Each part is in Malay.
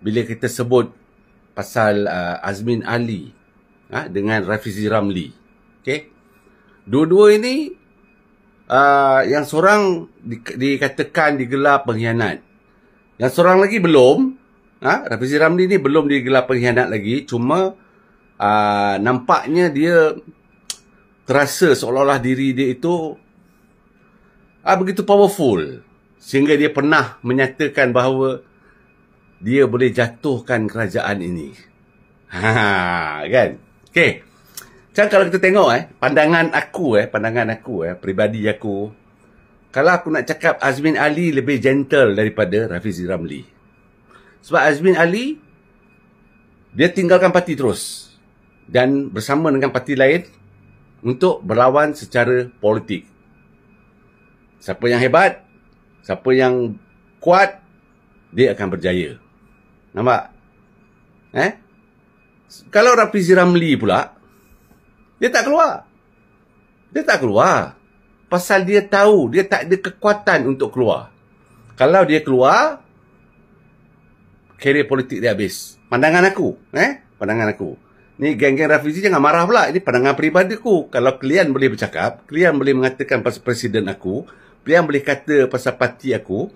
bila kita sebut pasal Azmin Ali dengan Rafizi Ramli. Okay? Dua-dua ini yang seorang dikatakan digelar pengkhianat. Yang seorang lagi belum. Rafizi Ramli ni belum digelar pengkhianat lagi. Cuma nampaknya dia terasa seolah-olah diri dia itu begitu powerful. Sehingga dia pernah menyatakan bahawa dia boleh jatuhkan kerajaan ini. Kan? Okay. Macam kalau kita tengok pandangan aku, peribadi aku, kalau aku nak cakap Azmin Ali lebih gentle daripada Rafizi Ramli. Sebab Azmin Ali, dia tinggalkan parti terus. Dan bersama dengan parti lain untuk berlawan secara politik. Siapa yang hebat, siapa yang kuat, dia akan berjaya. Nampak? Kalau Rafizi Ramli pula, dia tak keluar. Dia tak keluar. Pasal dia tahu dia tak ada kekuatan untuk keluar. Kalau dia keluar, karier politik dia habis. Pandangan aku. Pandangan aku. Ni geng-geng Rafizi jangan marah pula. Ini pandangan peribadiku. Kalau kalian boleh bercakap, kalian boleh mengatakan pasal presiden aku, kalian boleh kata pasal parti aku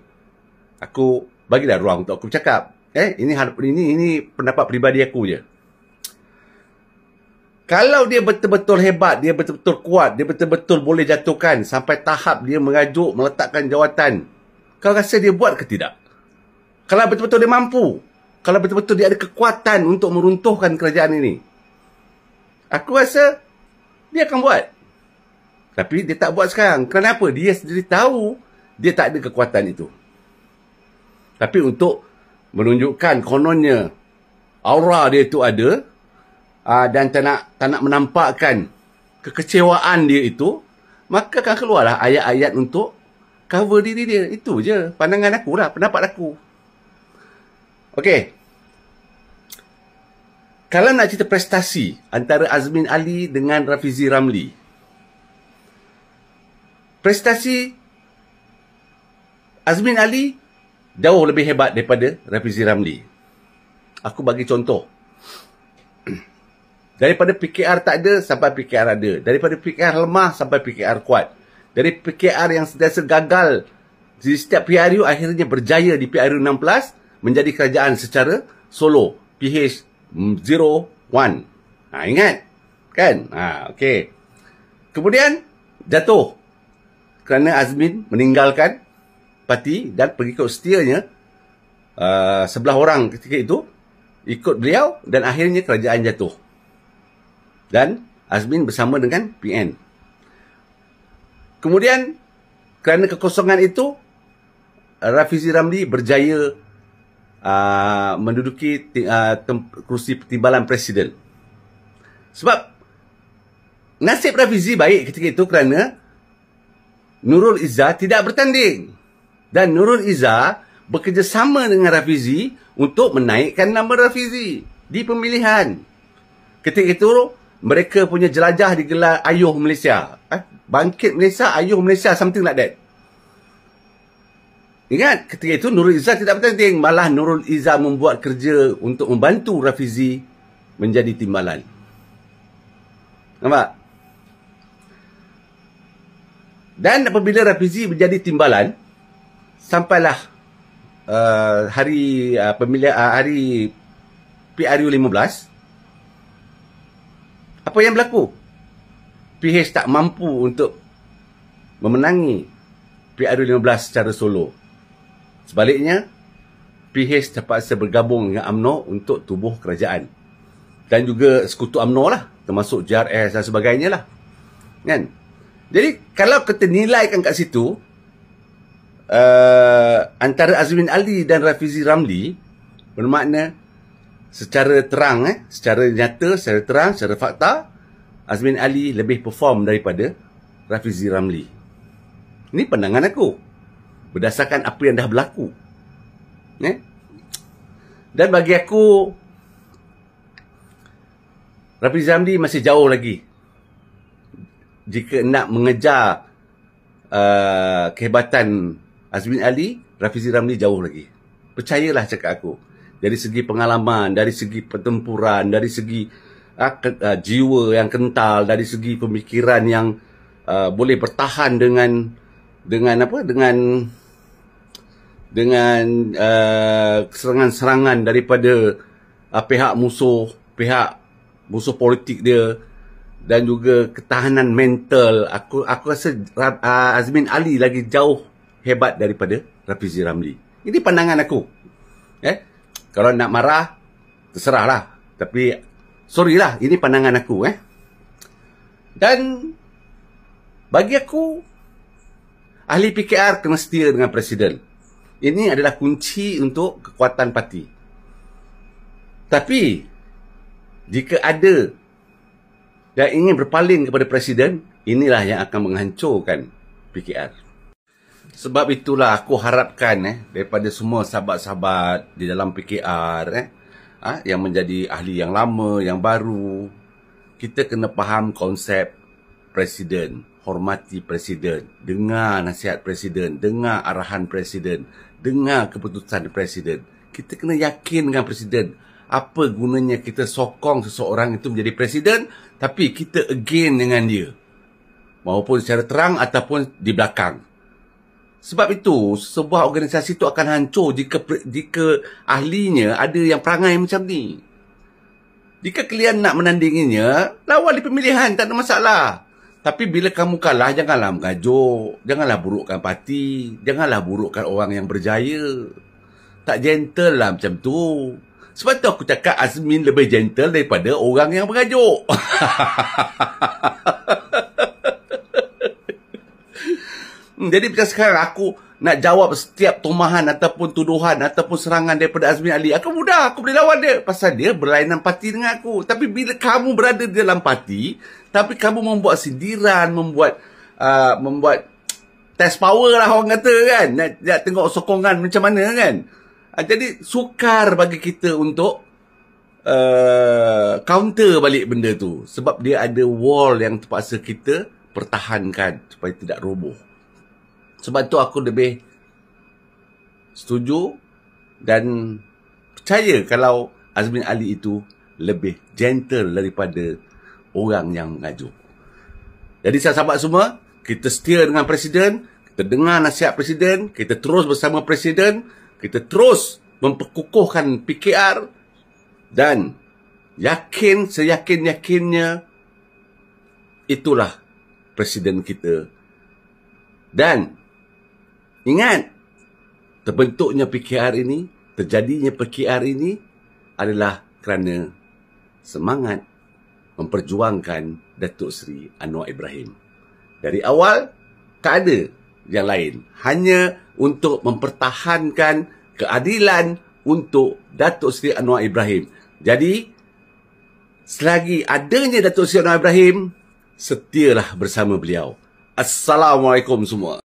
bagilah ruang untuk aku bercakap. Ini pendapat peribadi aku je. Kalau dia betul-betul hebat, dia betul-betul kuat, dia betul-betul boleh jatuhkan sampai tahap dia mengajuk, meletakkan jawatan, kau rasa dia buat ke tidak? Kalau betul-betul dia mampu, kalau betul-betul dia ada kekuatan untuk meruntuhkan kerajaan ini, aku rasa dia akan buat. Tapi dia tak buat sekarang. Kenapa? Dia sendiri tahu dia tak ada kekuatan itu. Tapi untuk menunjukkan kononnya aura dia itu ada, dan tak nak menampakkan kekecewaan dia itu, maka akan keluarlah ayat-ayat untuk cover diri dia. Itu je pandangan aku lah, pendapat aku. Okey. Kalau nak cerita prestasi antara Azmin Ali dengan Rafizi Ramli, prestasi Azmin Ali jauh lebih hebat daripada Rafizi Ramli. Aku bagi contoh. Daripada PKR tak ada sampai PKR ada. Daripada PKR lemah sampai PKR kuat. Dari PKR yang sentiasa gagal di setiap PRU, akhirnya berjaya di PRU 16 menjadi kerajaan secara solo. PH01. Ingat? Kan? Okey. Kemudian jatuh kerana Azmin meninggalkan parti dan pengikut setianya 11 orang ketika itu ikut beliau, dan akhirnya kerajaan jatuh. Dan Azmin bersama dengan PN. Kemudian kerana kekosongan itu, Rafizi Ramli berjaya menduduki kursi timbalan presiden. Sebab nasib Rafizi baik ketika itu kerana Nurul Izzah tidak bertanding. Dan Nurul Izzah bekerjasama dengan Rafizi untuk menaikkan nama Rafizi di pemilihan. Ketika itu, mereka punya jelajah digelar Ayuh Malaysia. Bangkit Malaysia, Ayuh Malaysia, something like that. Ingat, ketika itu Nurul Izzah tidak bertanding. Malah Nurul Izzah membuat kerja untuk membantu Rafizi menjadi timbalan. Nampak? Dan apabila Rafizi menjadi timbalan, sampailah hari hari PRU 15, apa yang berlaku? PH tak mampu untuk memenangi PRU 15 secara solo. Sebaliknya, PH terpaksa bergabung dengan UMNO untuk tubuh kerajaan. Dan juga sekutu UMNO lah, termasuk JRS dan sebagainya lah. Kan? Jadi, kalau kita nilaikan kat situ, antara Azmin Ali dan Rafizi Ramli, bermakna secara terang, secara nyata, secara terang, secara fakta, Azmin Ali lebih perform daripada Rafizi Ramli. Ini pandangan aku, berdasarkan apa yang dah berlaku. Dan bagi aku, Rafizi Ramli masih jauh lagi jika nak mengejar kehebatan Azmin Ali. Rafizi Ramli jauh lagi. Percayalah cakap aku. Dari segi pengalaman, dari segi pertempuran, dari segi jiwa yang kental, dari segi pemikiran yang boleh bertahan dengan serangan-serangan daripada pihak musuh politik dia, dan juga ketahanan mental. Aku rasa Azmin Ali lagi jauh hebat daripada Rafizi Ramli. Ini pandangan aku. Kalau nak marah, terserahlah. Tapi sorry lah, ini pandangan aku. Dan bagi aku, ahli PKR kena setia dengan Presiden. Ini adalah kunci untuk kekuatan parti. Tapi jika ada yang ingin berpaling kepada Presiden, inilah yang akan menghancurkan PKR. Sebab itulah aku harapkan daripada semua sahabat-sahabat di dalam PKR yang menjadi ahli yang lama, yang baru, kita kena faham konsep Presiden, hormati Presiden, dengar nasihat Presiden, dengar arahan Presiden, dengar keputusan Presiden. Kita kena yakin dengan Presiden. Apa gunanya kita sokong seseorang itu menjadi Presiden, tapi kita again dengan dia, maupun secara terang ataupun di belakang. Sebab itu, sebuah organisasi itu akan hancur jika ahlinya ada yang perangai macam ni. Jika kalian nak menandinginya, lawan di pemilihan, tak ada masalah. Tapi bila kamu kalah, janganlah mengajuk, janganlah burukkan parti, janganlah burukkan orang yang berjaya. Tak gentle lah macam tu. Sebab tu aku cakap Azmin lebih gentle daripada orang yang mengajuk. Jadi macam sekarang aku nak jawab setiap tomahan ataupun tuduhan ataupun serangan daripada Azmin Ali, aku mudah, aku boleh lawan dia. Pasal dia berlainan parti dengan aku. Tapi bila kamu berada di dalam parti, tapi kamu membuat sindiran, membuat test power lah orang kata kan. Nak tengok sokongan macam mana kan. Jadi sukar bagi kita untuk counter balik benda tu. Sebab dia ada wall yang terpaksa kita pertahankan supaya tidak roboh. Sebab tu aku lebih setuju dan percaya kalau Azmin Ali itu lebih gentle daripada orang yang mengajuk. Jadi sahabat semua, kita setia dengan Presiden, kita dengar nasihat Presiden, kita terus bersama Presiden, kita terus memperkukuhkan PKR dan yakin, seyakin-yakinnya itulah Presiden kita. Dan ingat, terbentuknya PKR ini, terjadinya PKR ini adalah kerana semangat memperjuangkan Datuk Seri Anwar Ibrahim. Dari awal, tak ada yang lain. Hanya untuk mempertahankan keadilan untuk Datuk Seri Anwar Ibrahim. Jadi, selagi adanya Datuk Seri Anwar Ibrahim, setialah bersama beliau. Assalamualaikum semua.